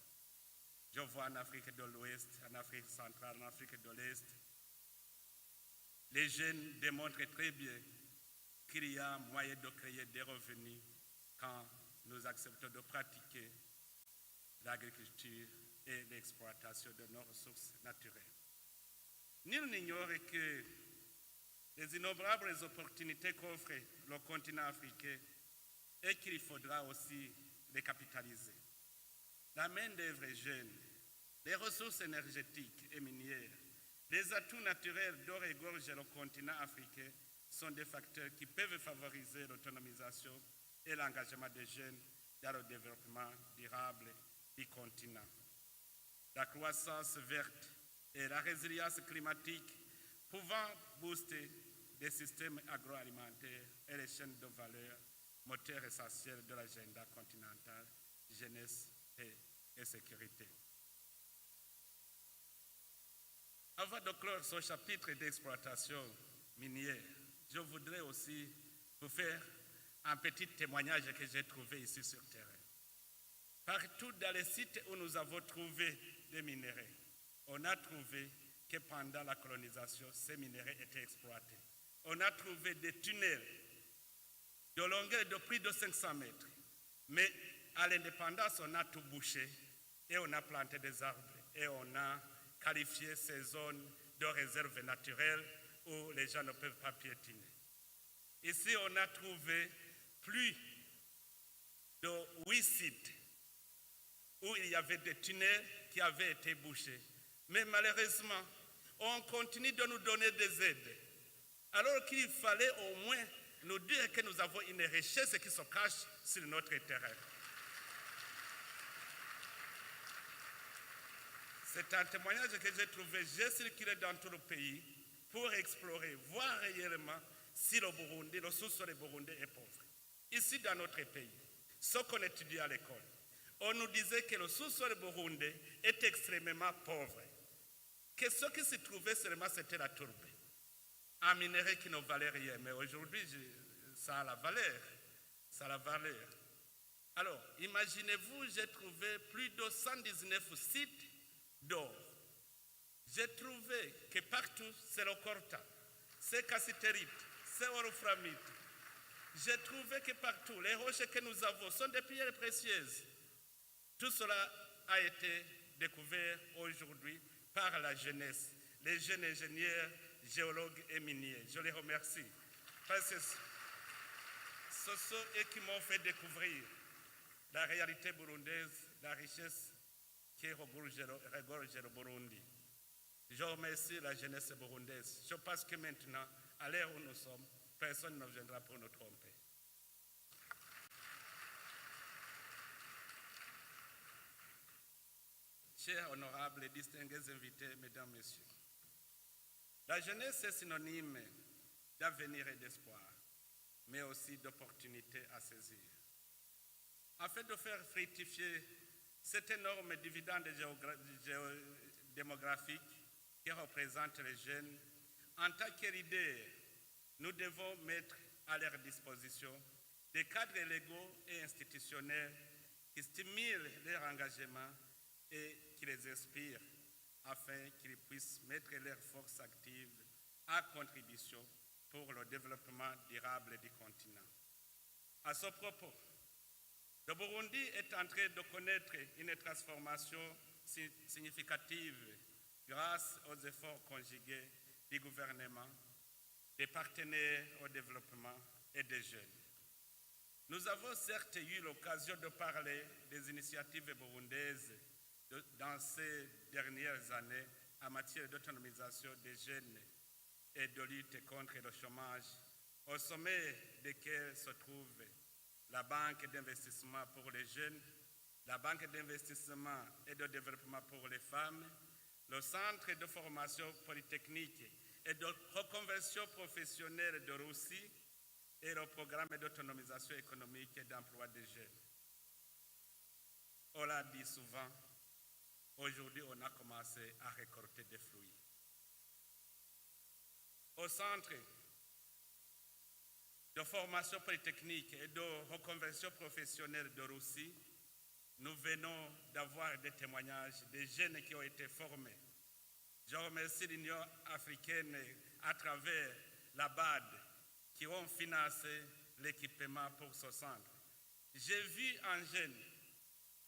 Speaker 1: Je vois en Afrique de l'Ouest, en Afrique centrale, en Afrique de l'Est, les jeunes démontrent très bien qu'il y a moyen de créer des revenus quand nous acceptons de pratiquer l'agriculture et l'exploitation de nos ressources naturelles. Nul n'ignore que les innombrables opportunités qu'offre le continent africain et qu'il faudra aussi les capitaliser. La main-d'œuvre est jeune, les ressources énergétiques et minières, les atouts naturels dont regorge le continent africain sont des facteurs qui peuvent favoriser l'autonomisation et l'engagement des jeunes dans le développement durable du continent. La croissance verte et la résilience climatique pouvant booster les systèmes agroalimentaires et les chaînes de valeur, moteurs essentiels de l'agenda continental, jeunesse, paix et sécurité. Avant de clore ce chapitre d'exploitation minière, je voudrais aussi vous faire un petit témoignage que j'ai trouvé ici sur le terrain. Partout dans les sites où nous avons trouvé des minerais, on a trouvé que pendant la colonisation, ces minerais étaient exploités. On a trouvé des tunnels de longueur de plus de 500 mètres. Mais à l'indépendance, on a tout bouché et on a planté des arbres et on a qualifié ces zones de réserve naturelle où les gens ne peuvent pas piétiner. Ici, on a trouvé plus de 8 sites où il y avait des tunnels qui avaient été bouchés. Mais malheureusement, on continue de nous donner des aides, alors qu'il fallait au moins nous dire que nous avons une richesse qui se cache sur notre terrain. C'est un témoignage que j'ai trouvé. J'ai circulé dans tout le pays pour explorer, voir réellement si le Burundi, le sous-sol burundais est pauvre. Ici, dans notre pays, ce qu'on étudie à l'école, on nous disait que le sous-sol burundais est extrêmement pauvre. Que ce qui se trouvait seulement, c'était la tourbe. Un minerai qui ne valait rien. Mais aujourd'hui, ça a la valeur. Ça a la valeur. Alors, imaginez-vous, j'ai trouvé plus de 119 sites d'or. J'ai trouvé que partout, c'est le coltan, c'est cassitérite, c'est wolframite. J'ai trouvé que partout, les roches que nous avons sont des pierres précieuses. Tout cela a été découvert aujourd'hui par la jeunesse, les jeunes ingénieurs, géologues et miniers. Je les remercie parce que ce sont eux qui m'ont fait découvrir la réalité burundaise, la richesse qui regorge le Burundi. Je remercie la jeunesse burundaise. Je pense que maintenant, à l'heure où nous sommes, personne ne viendra pour nous tromper. Chers honorables et distingués invités, mesdames, messieurs, la jeunesse est synonyme d'avenir et d'espoir, mais aussi d'opportunités à saisir. Afin de faire fructifier cet énorme dividende démographique que représentent les jeunes, en tant que leaders, nous devons mettre à leur disposition des cadres légaux et institutionnels qui stimulent leur engagement et qui les inspirent afin qu'ils puissent mettre leurs forces actives à contribution pour le développement durable du continent. À ce propos, le Burundi est en train de connaître une transformation significative grâce aux efforts conjugués du gouvernement, des partenaires au développement et des jeunes. Nous avons certes eu l'occasion de parler des initiatives burundaises dans ces dernières années en matière d'autonomisation des jeunes et de lutte contre le chômage, au sommet desquels se trouvent la Banque d'investissement pour les jeunes, la Banque d'investissement et de développement pour les femmes, le Centre de formation polytechnique et de reconversion professionnelle de Russie et le programme d'autonomisation économique et d'emploi des jeunes. On l'a dit souvent, aujourd'hui on a commencé à récolter des fruits. Au centre de formation polytechnique et de reconversion professionnelle de Russie, nous venons d'avoir des témoignages des jeunes qui ont été formés. Je remercie l'Union africaine à travers la BAD qui ont financé l'équipement pour ce centre. J'ai vu un jeune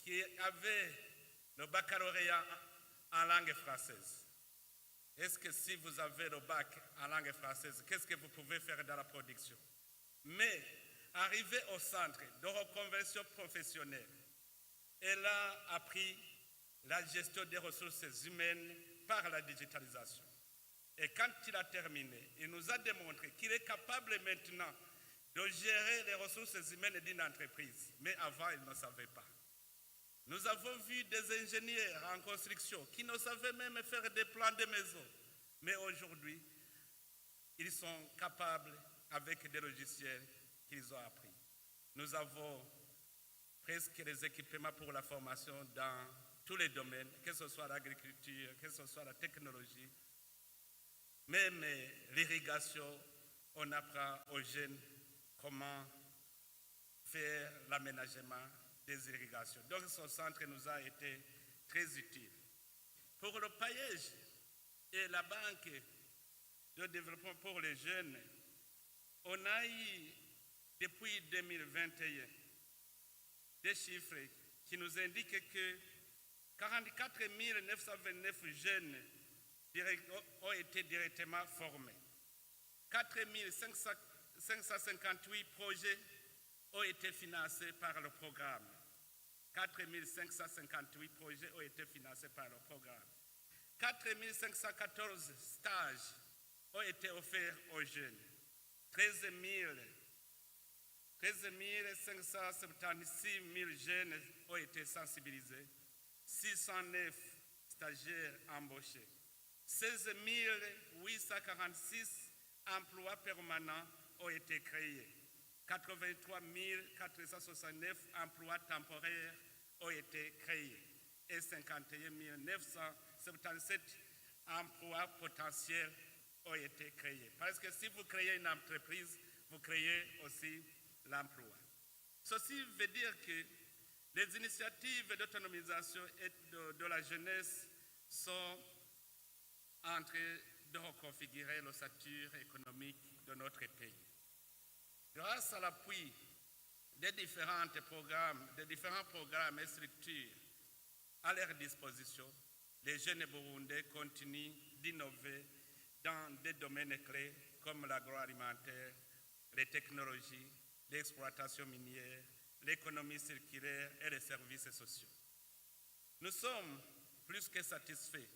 Speaker 1: qui avait le baccalauréat en langue française. Est-ce que si vous avez le bac en langue française, qu'est-ce que vous pouvez faire dans la production? Mais arrivé au centre de reconversion professionnelle, elle a appris la gestion des ressources humaines par la digitalisation. Et quand il a terminé, il nous a démontré qu'il est capable maintenant de gérer les ressources humaines d'une entreprise. Mais avant, il ne savait pas. Nous avons vu des ingénieurs en construction qui ne savaient même faire des plans de maison. Mais aujourd'hui, ils sont capables avec des logiciels qu'ils ont appris. Nous avons presque les équipements pour la formation dans tous les domaines, que ce soit l'agriculture, que ce soit la technologie, même l'irrigation. On apprend aux jeunes comment faire l'aménagement des irrigations. Donc ce centre nous a été très utile. Pour le paillage et la banque de développement pour les jeunes, on a eu depuis 2021 des chiffres qui nous indiquent que 44 929 jeunes ont été directement formés. 4 558 projets ont été financés par le programme. 4 558 projets ont été financés par le programme. 4 514 stages ont été offerts aux jeunes. 13 576 000 jeunes ont été sensibilisés. 609 stagiaires embauchés. 16 846 emplois permanents ont été créés. 83 469 emplois temporaires ont été créés et 51 977 emplois potentiels ont été créés. Parce que si vous créez une entreprise, vous créez aussi l'emploi. Ceci veut dire que les initiatives d'autonomisation et de la jeunesse sont en train de reconfigurer l'ossature économique de notre pays. Grâce à l'appui des différents programmes et structures à leur disposition, les jeunes burundais continuent d'innover dans des domaines clés comme l'agroalimentaire, les technologies, l'exploitation minière, l'économie circulaire et les services sociaux. Nous sommes plus que satisfaits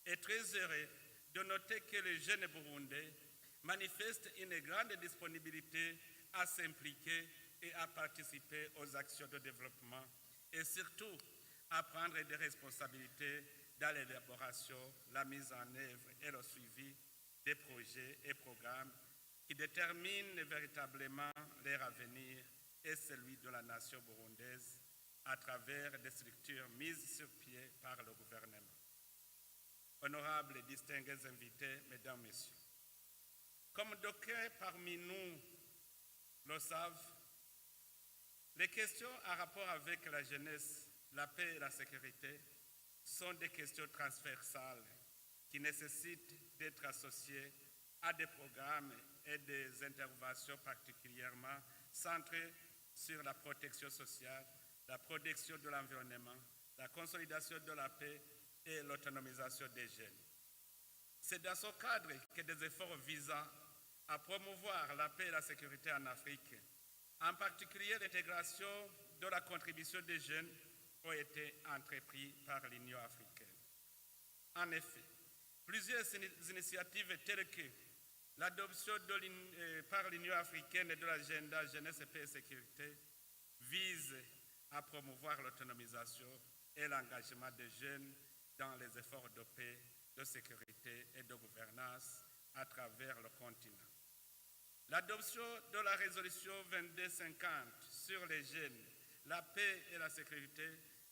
Speaker 1: et très heureux de noter que les jeunes burundais manifestent une grande disponibilité à s'impliquer et à participer aux actions de développement et surtout à prendre des responsabilités dans l'élaboration, la mise en œuvre et le suivi des projets et programmes qui déterminent véritablement leur avenir et celui de la nation burundaise à travers des structures mises sur pied par le gouvernement. Honorables et distingués invités, mesdames, messieurs, comme d'aucuns parmi nous le savent, les questions en rapport avec la jeunesse, la paix et la sécurité sont des questions transversales qui nécessitent d'être associées à des programmes et des interventions particulièrement centrées sur la protection sociale, la protection de l'environnement, la consolidation de la paix et l'autonomisation des jeunes. C'est dans ce cadre que des efforts visant à promouvoir la paix et la sécurité en Afrique, en particulier l'intégration de la contribution des jeunes, ont été entrepris par l'Union africaine. En effet, plusieurs initiatives telles que l'adoption par l'Union africaine de l'agenda jeunesse, paix et sécurité visent à promouvoir l'autonomisation et l'engagement des jeunes dans les efforts de paix, de sécurité et de gouvernance à travers le continent. L'adoption de la résolution 2250 sur les jeunes, la paix et la sécurité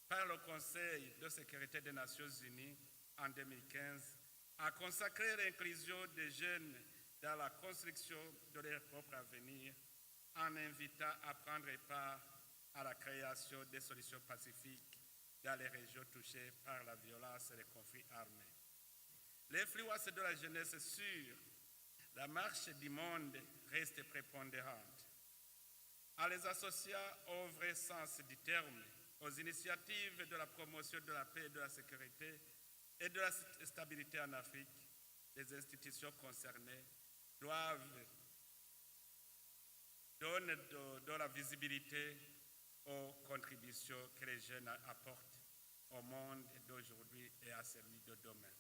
Speaker 1: par le Conseil de sécurité des Nations Unies en 2015 a consacré l'inclusion des jeunes dans la construction de leur propre avenir en invitant à prendre part à la création des solutions pacifiques dans les régions touchées par la violence et les conflits armés. L'influence de la jeunesse sur la marche du monde reste prépondérante. En les associant au vrai sens du terme, aux initiatives de la promotion de la paix et de la sécurité et de la stabilité en Afrique, les institutions concernées doivent donner de la visibilité aux contributions que les jeunes apportent au monde d'aujourd'hui et à celui de demain.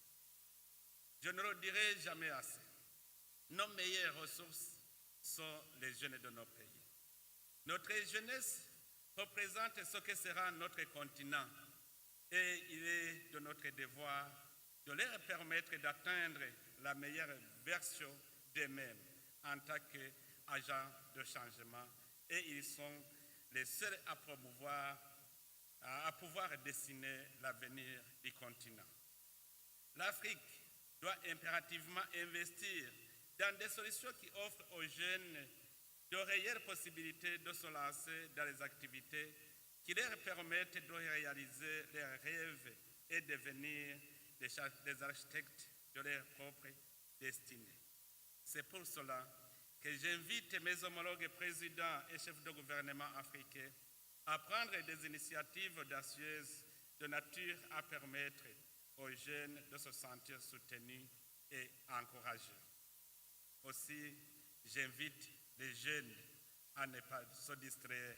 Speaker 1: Je ne le dirai jamais assez. Nos meilleures ressources sont les jeunes de nos pays. Notre jeunesse représente ce que sera notre continent et il est de notre devoir de leur permettre d'atteindre la meilleure version d'eux-mêmes en tant qu'agents de changement et ils sont les seuls à pouvoir dessiner l'avenir du continent. L'Afrique doit impérativement investir dans des solutions qui offrent aux jeunes de réelles possibilités de se lancer dans les activités qui leur permettent de réaliser leurs rêves et devenir des architectes de leur propre destinée. C'est pour cela que j'invite mes homologues présidents et chefs de gouvernement africains à prendre des initiatives audacieuses de nature à permettre aux jeunes de se sentir soutenus et encouragés. Aussi, j'invite les jeunes à ne pas se distraire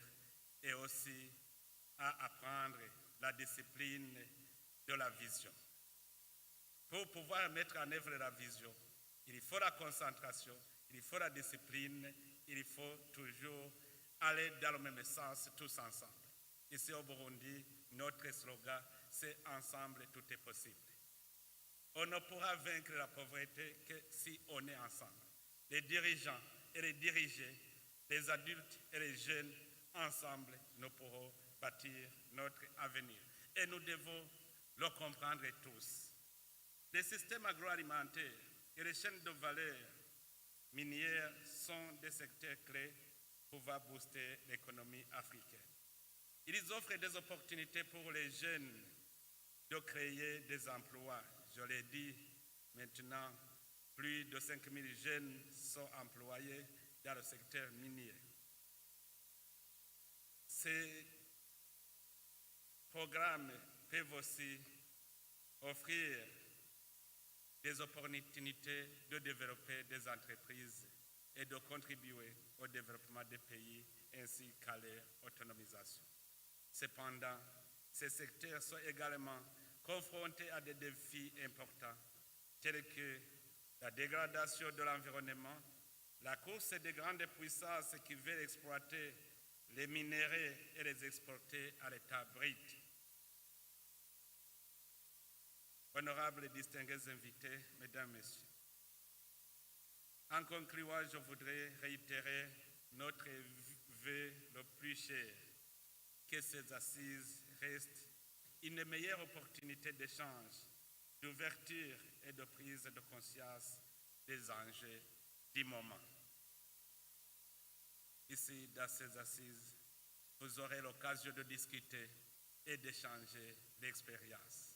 Speaker 1: et aussi à apprendre la discipline de la vision. Pour pouvoir mettre en œuvre la vision, il faut la concentration, il faut la discipline, il faut toujours aller dans le même sens tous ensemble. Ici au Burundi, notre slogan, c'est « Ensemble, tout est possible ». On ne pourra vaincre la pauvreté que si on est ensemble. Les dirigeants et les dirigés, les adultes et les jeunes, ensemble, nous pourrons bâtir notre avenir. Et nous devons le comprendre tous. Les systèmes agroalimentaires et les chaînes de valeur minières sont des secteurs clés pour pouvoir booster l'économie africaine. Ils offrent des opportunités pour les jeunes de créer des emplois. Je l'ai dit, maintenant, plus de 5 000 jeunes sont employés dans le secteur minier. Ces programmes peuvent aussi offrir des opportunités de développer des entreprises et de contribuer au développement des pays ainsi qu'à leur autonomisation. Cependant, ces secteurs sont également confrontés à des défis importants tels que la dégradation de l'environnement, la course des grandes puissances qui veulent exploiter les minéraux et les exporter à l'état brut. Honorables et distingués invités, mesdames, messieurs, en concluant, je voudrais réitérer notre vœu le plus cher, que ces assises restent une meilleure opportunité d'échange, d'ouverture et de prise de conscience des enjeux du moment. Ici, dans ces assises, vous aurez l'occasion de discuter et d'échanger d'expériences.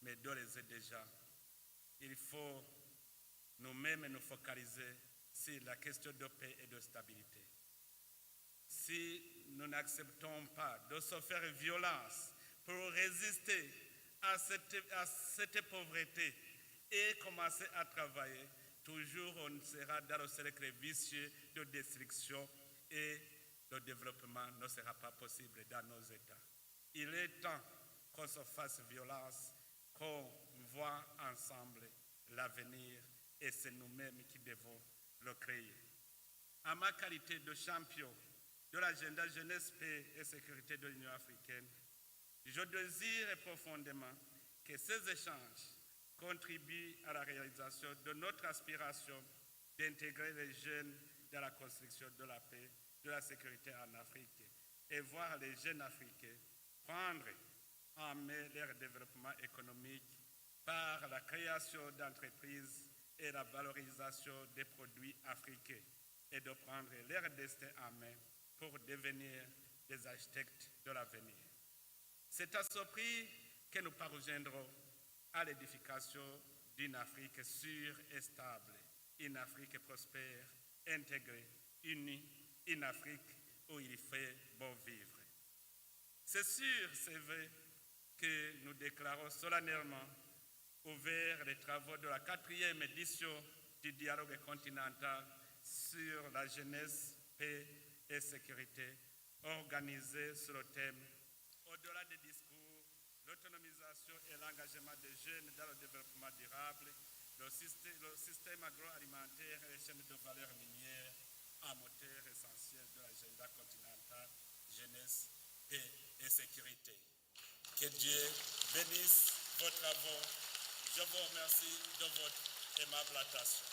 Speaker 1: Mais d'ores et déjà, il faut nous-mêmes nous focaliser sur la question de paix et de stabilité. Si nous n'acceptons pas de se faire violence pour résister à cette pauvreté et commencer à travailler, toujours on sera dans le cercle vicieux de destruction et le développement ne sera pas possible dans nos États. Il est temps qu'on se fasse violence, qu'on voit ensemble l'avenir et c'est nous-mêmes qui devons le créer. En ma qualité de champion de l'agenda jeunesse, paix et sécurité de l'Union africaine, je désire profondément que ces échanges contribuent à la réalisation de notre aspiration d'intégrer les jeunes dans la construction de la paix, de la sécurité en Afrique et voir les jeunes africains prendre en main leur développement économique par la création d'entreprises et la valorisation des produits africains. et de prendre leur destin en main pour devenir des architectes de l'avenir. C'est à ce prix que nous parviendrons à l'édification d'une Afrique sûre et stable, une Afrique prospère, intégrée, unie, une Afrique où il fait bon vivre. C'est sûr, c'est vrai, que nous déclarons solennellement ouvert les travaux de la 4e édition du dialogue continental sur la jeunesse, paix et sécurité, organisé sur le thème « Au-delà des discours, l'autonomisation et l'engagement des jeunes dans le développement durable, le système agroalimentaire et les chaînes de valeur minière, un moteur essentiel de l'agenda continental, jeunesse, paix et sécurité ». Que Dieu bénisse vos travaux. Je vous remercie de votre aimable attention.